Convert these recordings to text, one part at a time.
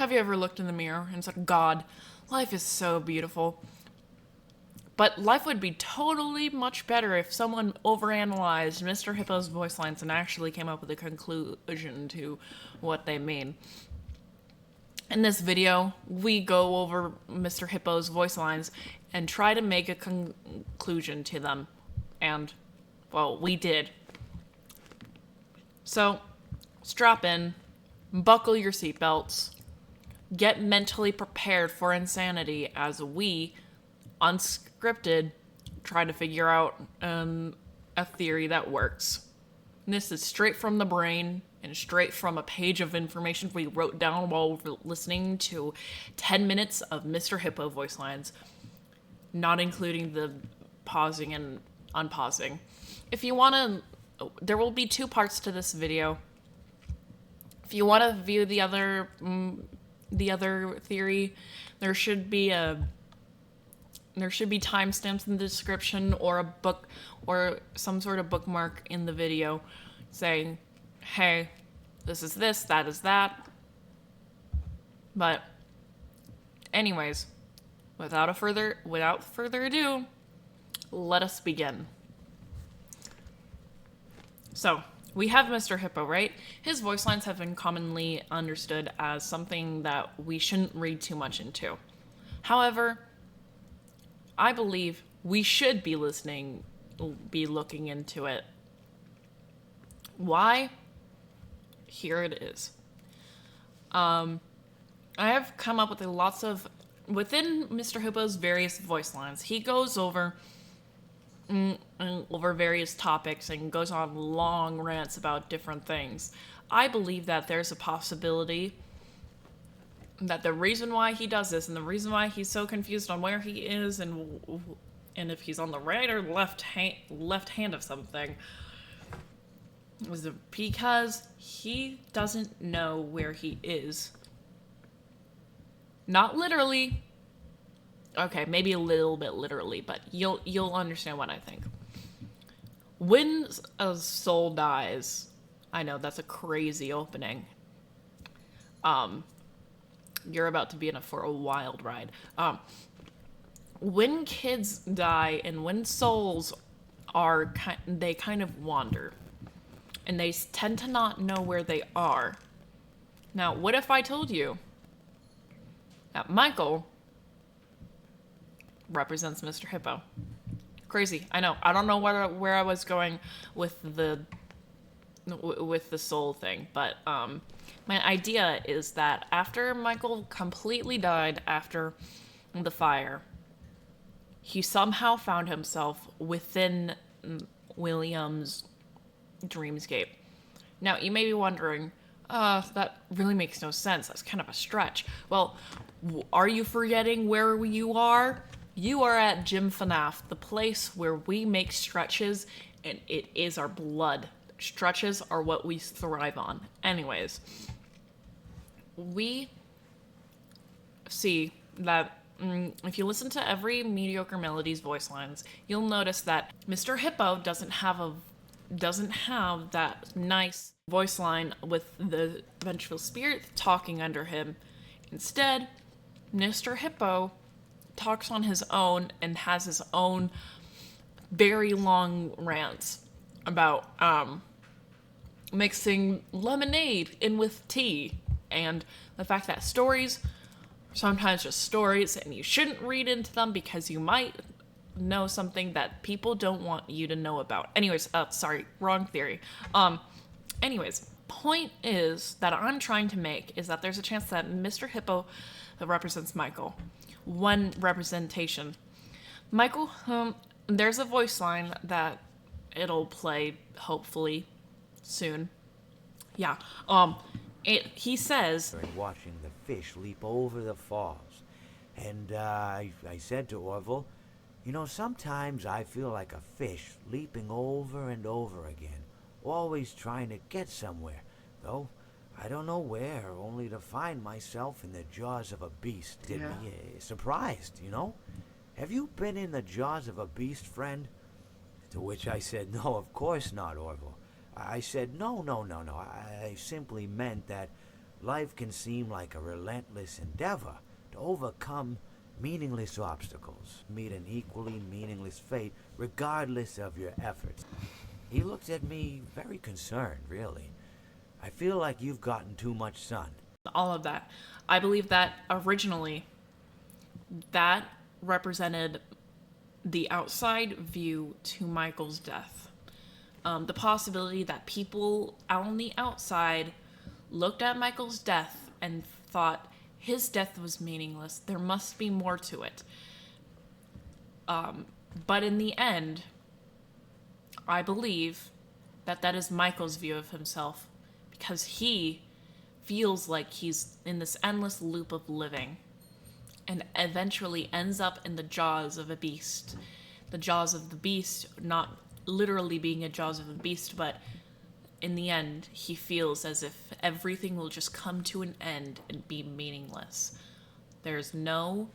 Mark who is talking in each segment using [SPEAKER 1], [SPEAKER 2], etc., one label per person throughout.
[SPEAKER 1] Have you ever looked in the mirror and said, God, life is so beautiful? But life would be totally much better if someone overanalyzed Mr. Hippo's voice lines and actually came up with a conclusion to what they mean. In this video, we go over Mr. Hippo's voice lines and try to make a conclusion to them. And, well, we did. So, strap in, buckle your seatbelts, get mentally prepared for insanity as we, unscripted, try to figure out a theory that works. And this is straight from the brain and straight from a page of information we wrote down while listening to 10 minutes of Mr. Hippo voice lines, not including the pausing and unpausing. If you want to, there will be 2 parts to this video. If you want to view the other theory, there should be timestamps in the description or a book or some sort of bookmark in the video saying, hey, this is this, that is that. But anyways, without further ado, let us begin. So, we have Mr. Hippo, right? His voice lines have been commonly understood as something that we shouldn't read too much into. However, I believe we should be looking into it. Why? Here it is. I have come up with within Mr. Hippo's various voice lines, he goes over various topics and goes on long rants about different things. I believe that there's a possibility that the reason why he does this and the reason why he's so confused on where he is and if he's on the right or left hand of something is because he doesn't know where he is. Not literally. Okay, maybe a little bit literally, but you'll understand what I think. When a soul dies, I know that's a crazy opening. You're about to be for a wild ride. When kids die and when souls they kind of wander, and they tend to not know where they are. Now, what if I told you that Michael represents Mr. Hippo? Crazy, I know. I don't know where I was going with the soul thing, but my idea is that after Michael completely died after the fire, he somehow found himself within William's dreamscape. Now, you may be wondering, that really makes no sense. That's kind of a stretch. Well, are you forgetting where you are? You are at Gym FNAF, the place where we make stretches, and it is our blood. Stretches are what we thrive on. Anyways, we see that if you listen to every Mediocre Melody's voice lines, you'll notice that Mr. Hippo doesn't have that nice voice line with the vengeful spirit talking under him. Instead, Mr. Hippo talks on his own and has his own very long rants about mixing lemonade in with tea, and the fact that stories are sometimes just stories and you shouldn't read into them because you might know something that people don't want you to know about. Anyways, sorry, wrong theory. Anyways, point is that I'm trying to make is that there's a chance that Mr. Hippo represents Michael. One representation. Michael, there's a voice line that it'll play hopefully soon. Yeah. He says,
[SPEAKER 2] watching the fish leap over the falls, and I said to Orville, you know, sometimes I feel like a fish leaping over and over again, always trying to get somewhere, though I don't know where, only to find myself in the jaws of a beast did me surprised, you know? Have you been in the jaws of a beast, friend? To which I said, no, of course not, Orville. I said, no. I simply meant that life can seem like a relentless endeavor to overcome meaningless obstacles, meet an equally meaningless fate regardless of your efforts. He looked at me very concerned, really. I feel like you've gotten too much sun.
[SPEAKER 1] All of that. I believe that originally that represented the outside view to Michael's death. The possibility that people on the outside looked at Michael's death and thought his death was meaningless. There must be more to it. But in the end, I believe that that is Michael's view of himself, because he feels like he's in this endless loop of living and eventually ends up in the jaws of a beast. The jaws of the beast, not literally being a jaws of a beast, but in the end, he feels as if everything will just come to an end and be meaningless. There's no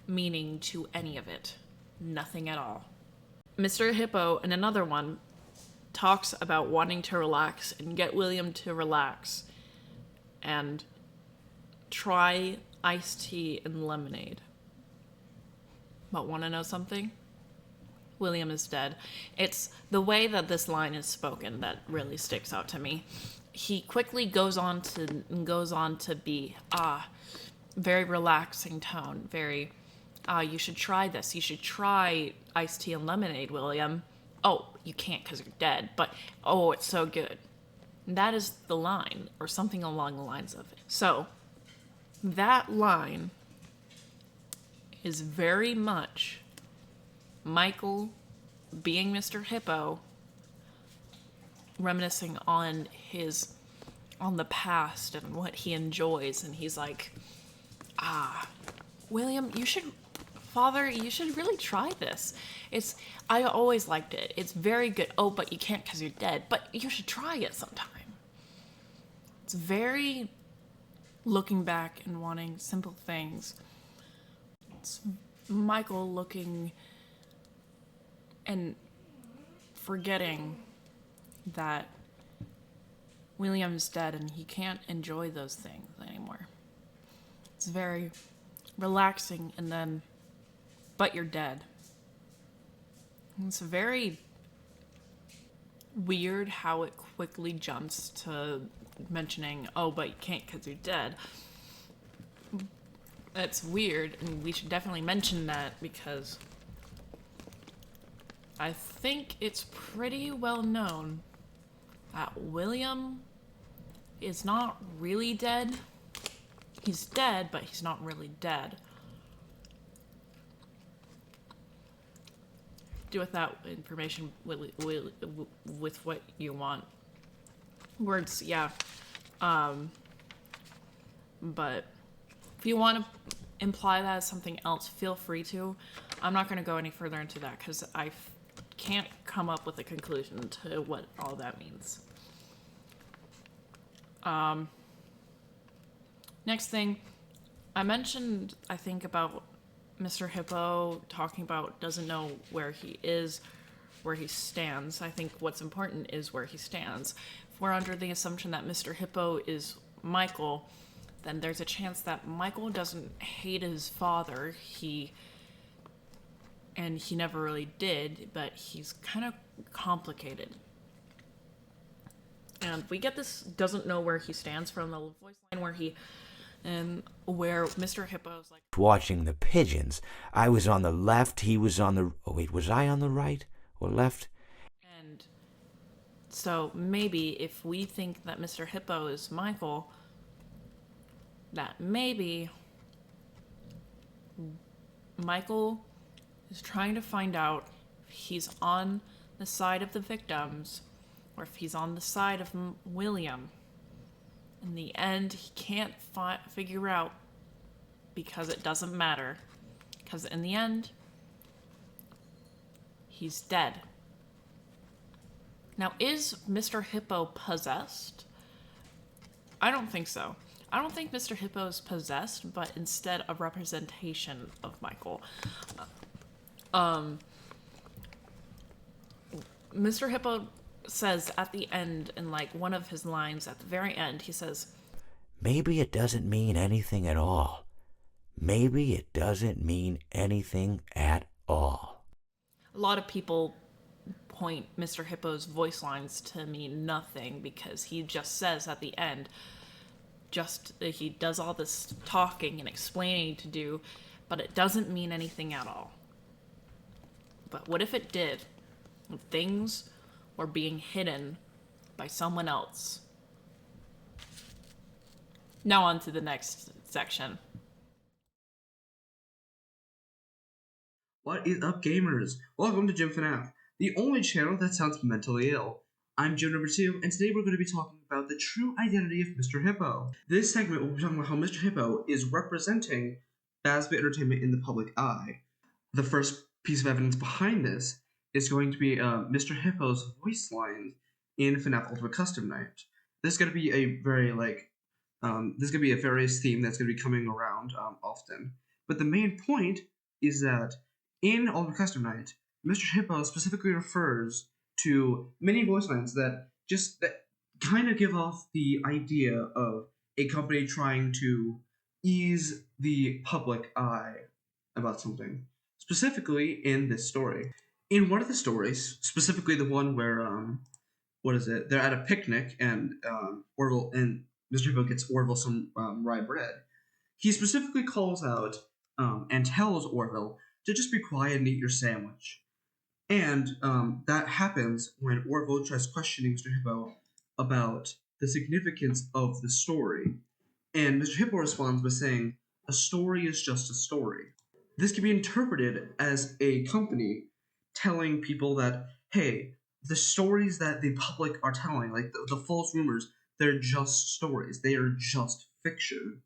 [SPEAKER 1] meaning to any of it. Nothing at all. Mr. Hippo, in another one, talks about wanting to relax and get William to relax and try iced tea and lemonade. But want to know something? William is dead. It's the way that this line is spoken that really sticks out to me. He quickly goes on to be very relaxing tone, very you should try this. You should try iced tea and lemonade, William. Oh, you can't because you're dead, but oh, it's so good. That is the line, or something along the lines of it. So, that line is very much Michael, being Mr. Hippo, reminiscing on the past and what he enjoys, and he's like, William, Father, you should really try this. I always liked it. It's very good. Oh, but you can't because you're dead. But you should try it sometime. It's very looking back and wanting simple things. It's Michael looking and forgetting that William's dead and he can't enjoy those things anymore. It's very relaxing, and then, but you're dead. It's very weird how it quickly jumps to mentioning, oh, but you can't because you're dead. That's weird, and we should definitely mention that because I think it's pretty well known that William is not really dead. He's dead, but he's not really dead. Do with that information with what you want. Words, yeah. But if you want to imply that as something else, feel free to. I'm not going to go any further into that because I can't come up with a conclusion to what all that means. Next thing, I mentioned, I think, about Mr. Hippo talking about doesn't know where he is, where he stands. I think what's important is where he stands. If we're under the assumption that Mr. Hippo is Michael, then there's a chance that Michael doesn't hate his father. He never really did, but he's kind of complicated. And we get this doesn't know where he stands from the voice line where Mr. Hippo's like
[SPEAKER 2] Watching the pigeons. I was on the left, he was on the... Oh, wait, was I on the right or left?
[SPEAKER 1] And so maybe if we think that Mr. Hippo is Michael, that maybe Michael is trying to find out if he's on the side of the victims or if he's on the side of William. In the end, he can't figure out because it doesn't matter. Because in the end, he's dead. Now, is Mr. Hippo possessed? I don't think so. I don't think Mr. Hippo is possessed, but instead a representation of Michael. Mr. Hippo says at the end, in like one of his lines at the very end, he says,
[SPEAKER 2] maybe it doesn't mean anything at all. Maybe it doesn't mean anything at all.
[SPEAKER 1] A lot of people point Mr. Hippo's voice lines to mean nothing because he just says at the end, just he does all this talking and explaining to do, but it doesn't mean anything at all. But what if it did? Things were being hidden by someone else. Now on to the next section.
[SPEAKER 3] What is up, gamers? Welcome to Jim FNAF, the only channel that sounds mentally ill. I'm Jim number 2, and today we're going to be talking about the true identity of Mr. Hippo. This segment will be talking about how Mr. Hippo is representing fazbear Entertainment in the public eye. The first piece of evidence behind this is going to be Mr. Hippo's voice lines in FNAF Ultimate Custom Night. This is going to be a very this is going to be a various theme that's going to be coming around often. But the main point is that in Ultimate Custom Night, Mr. Hippo specifically refers to many voice lines that kind of give off the idea of a company trying to ease the public eye about something. Specifically in this story. In one of the stories, specifically the one where they're at a picnic and Orville and Mr. Hippo gets Orville some rye bread. He specifically calls out and tells Orville to just be quiet and eat your sandwich. And that happens when Orville tries questioning Mr. Hippo about the significance of the story. And Mr. Hippo responds by saying, "A story is just a story." This can be interpreted as a company telling people that, hey, the stories that the public are telling, like the false rumors, they're just stories. They are just fiction.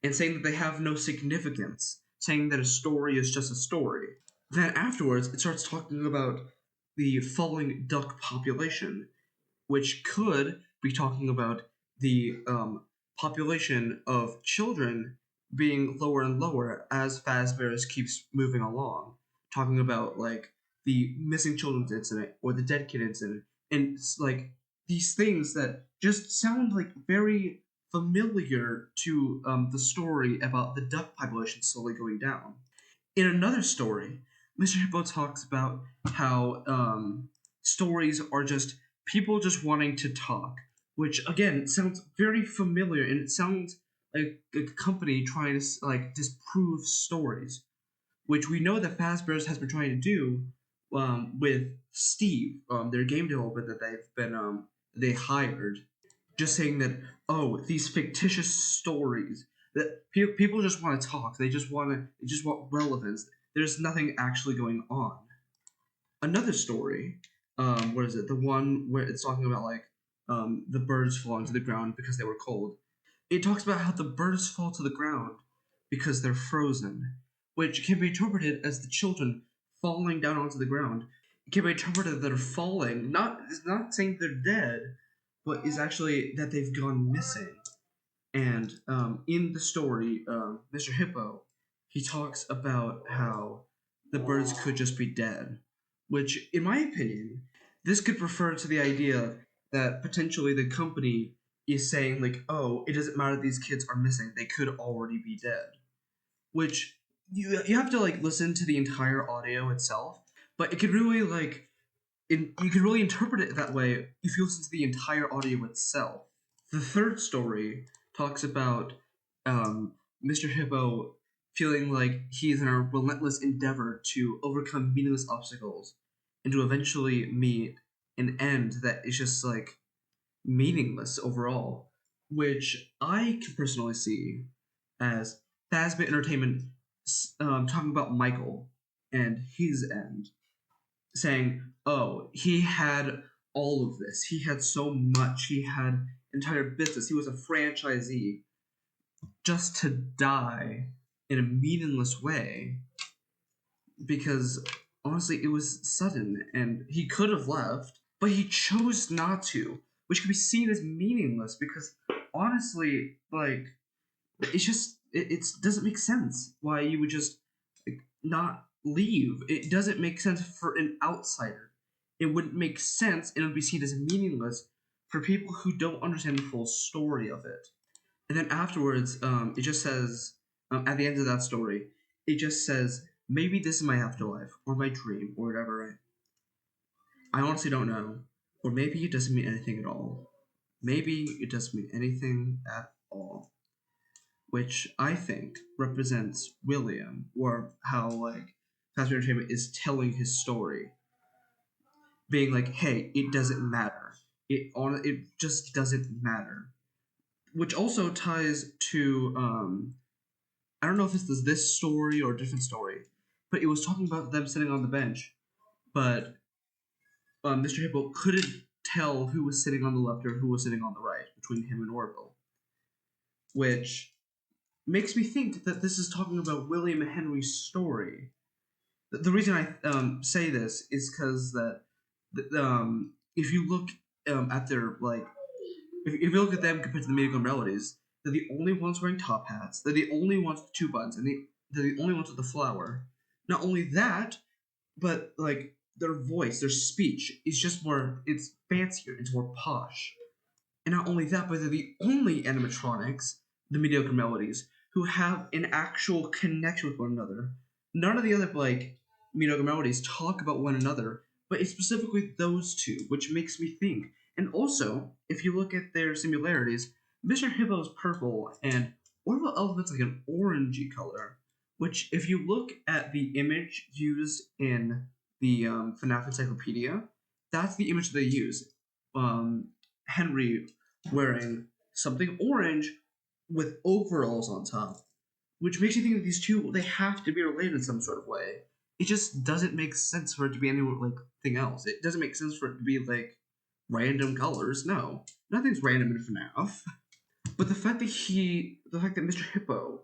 [SPEAKER 3] And saying that they have no significance, saying that a story is just a story. Then afterwards, it starts talking about the falling duck population, which could be talking about the population of children being lower and lower as fazbear keeps moving along. Talking about like the missing children's incident or the dead kid incident, and like these things that just sound like very familiar to the story about the duck population slowly going down. In another story, Mr. Hippo talks about how stories are just people just wanting to talk, which again sounds very familiar, and it sounds like a company trying to like disprove stories, which we know that Fazbear's has been trying to do with Steve, their game developer that they hired, just saying that, oh, these fictitious stories that people just want to talk. They just want relevance. There's nothing actually going on. Another story, the one where it's talking about like the birds falling to the ground because they were cold. It talks about how the birds fall to the ground because they're frozen, which can be interpreted as the children falling down onto the ground. It can be interpreted that they're falling, it's not saying they're dead, but is actually that they've gone missing. And in the story, Mr. Hippo, he talks about how the birds could just be dead, which, in my opinion, this could refer to the idea that potentially the company is saying, like, oh, it doesn't matter these kids are missing, they could already be dead. Which, you have to, like, listen to the entire audio itself, but it could really, like, you could really interpret it that way if you listen to the entire audio itself. The third story talks about Mr. Hippo feeling like he's in a relentless endeavor to overcome meaningless obstacles and to eventually meet an end that is just like meaningless overall, which I can personally see as Fazbear Entertainment talking about Michael and his end, saying, oh, he had all of this. He had so much. He had entire business. He was a franchisee just to die in a meaningless way because honestly it was sudden and he could have left, but he chose not to, which can be seen as meaningless because honestly, like, it's just it doesn't make sense why you would just like, not leave. It doesn't make sense for an outsider. It wouldn't make sense and it would be seen as meaningless for people who don't understand the full story of it. And then afterwards, it just says, at the end of that story, it just says, maybe this is my afterlife, or my dream, or whatever, right? I honestly don't know. Or maybe it doesn't mean anything at all. Maybe it doesn't mean anything at all. Which I think represents William, or how, like, Fazbear Entertainment is telling his story. Being like, hey, it doesn't matter. It just doesn't matter. Which also ties to, I don't know if it's this story or a different story, but it was talking about them sitting on the bench, but Mr. Hippo couldn't tell who was sitting on the left or who was sitting on the right between him and Orville, which makes me think that this is talking about William and Henry's story. The reason I say this is because that if you look at their like if you look at them compared to the musical melodies, they're the only ones wearing top hats. They're the only ones with two buttons, and they're the only ones with the flower. Not only that, but like their voice, their speech is just more. It's fancier. It's more posh. And not only that, but they're the only animatronics, the mediocre melodies, who have an actual connection with one another. None of the other like mediocre melodies talk about one another, but it's specifically those two, which makes me think. And also, if you look at their similarities, Mr. Hippo is purple and Orville Elephant's like an orangey color. Which, if you look at the image used in the FNAF Encyclopedia, that's the image they use. Henry wearing something orange with overalls on top, which makes you think that these two they have to be related in some sort of way. It just doesn't make sense for it to be any like thing else. It doesn't make sense for it to be like random colors. No, nothing's random in FNAF. But the fact that Mr. Hippo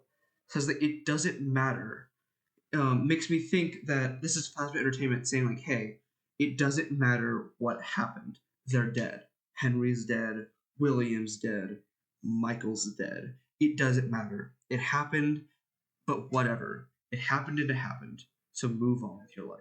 [SPEAKER 3] says that it doesn't matter, makes me think that this is Fazbear Entertainment saying like, hey, it doesn't matter what happened. They're dead. Henry's dead. William's dead. Michael's dead. It doesn't matter. It happened, but whatever. It happened and it happened. So move on with your life.